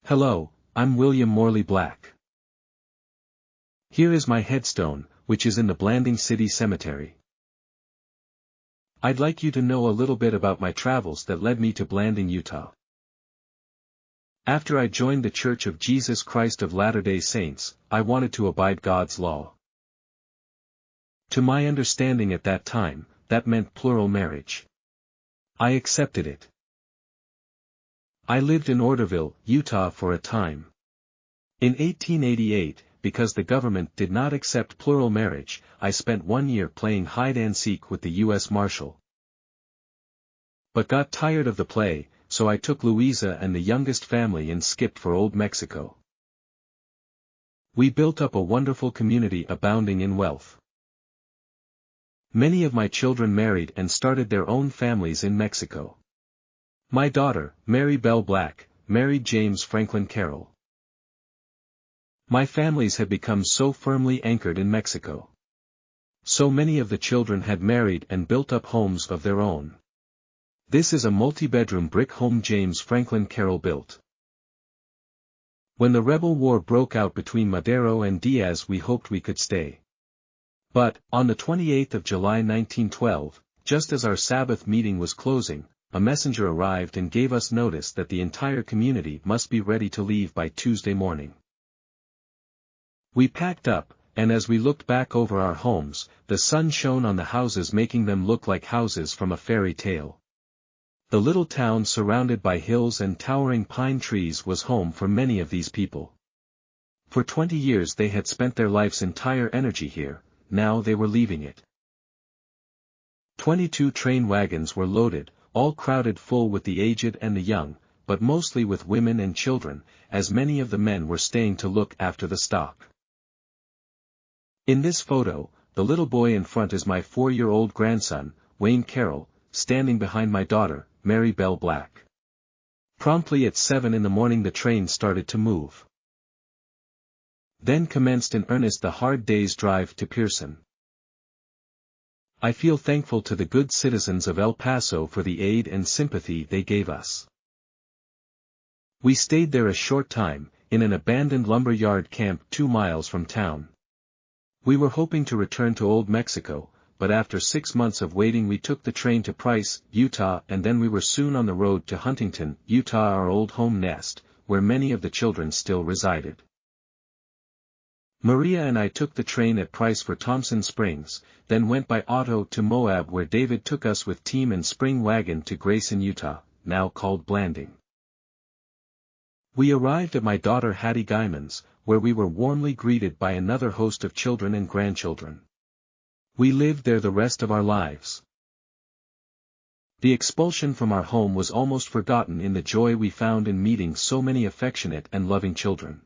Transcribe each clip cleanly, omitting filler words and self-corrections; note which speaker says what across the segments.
Speaker 1: Hello, I'm William Morley Black. Here is my headstone, which is in the Blanding City Cemetery. I'd like you to know a little bit about my travels that led me to Blanding, Utah. After I joined the Church of Jesus Christ of Latter-day Saints, I wanted to abide God's law. To my understanding at that time, that meant plural marriage. I accepted it. I lived in Orderville, Utah for a time. In 1888, because the government did not accept plural marriage, I spent 1 year playing hide-and-seek with the U.S. Marshal. But got tired of the play, so I took Louisa and the youngest family and skipped for Old Mexico. We built up a wonderful community abounding in wealth. Many of my children married and started their own families in Mexico. My daughter, Mary Bell Black, married James Franklin Carroll. My families had become so firmly anchored in Mexico. So many of the children had married and built up homes of their own. This is a multi-bedroom brick home James Franklin Carroll built. When the rebel war broke out between Madero and Diaz, we hoped we could stay. But, on the 28th of July 1912, just as our Sabbath meeting was closing, a messenger arrived and gave us notice that the entire community must be ready to leave by Tuesday morning. We packed up, and as we looked back over our homes, the sun shone on the houses, making them look like houses from a fairy tale. The little town surrounded by hills and towering pine trees was home for many of these people. For 20 years they had spent their life's entire energy here, now they were leaving it. 22 train wagons were loaded, all crowded full with the aged and the young, but mostly with women and children, as many of the men were staying to look after the stock. In this photo, the little boy in front is my 4-year-old grandson, Wayne Carroll, standing behind my daughter, Mary Bell Black. Promptly at 7 in the morning the train started to move. Then commenced in earnest the hard day's drive to Pearson. I feel thankful to the good citizens of El Paso for the aid and sympathy they gave us. We stayed there a short time, in an abandoned lumber yard camp 2 miles from town. We were hoping to return to Old Mexico, but after 6 months of waiting we took the train to Price, Utah, and then we were soon on the road to Huntington, Utah, our old home nest, where many of the children still resided. Maria and I took the train at Price for Thompson Springs, then went by auto to Moab, where David took us with team and spring wagon to Grayson, Utah, now called Blanding. We arrived at my daughter Hattie Guyman's, where we were warmly greeted by another host of children and grandchildren. We lived there the rest of our lives. The expulsion from our home was almost forgotten in the joy we found in meeting so many affectionate and loving children.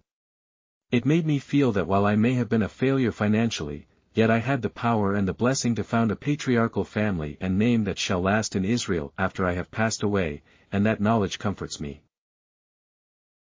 Speaker 1: It made me feel that while I may have been a failure financially, yet I had the power and the blessing to found a patriarchal family and name that shall last in Israel after I have passed away, and that knowledge comforts me.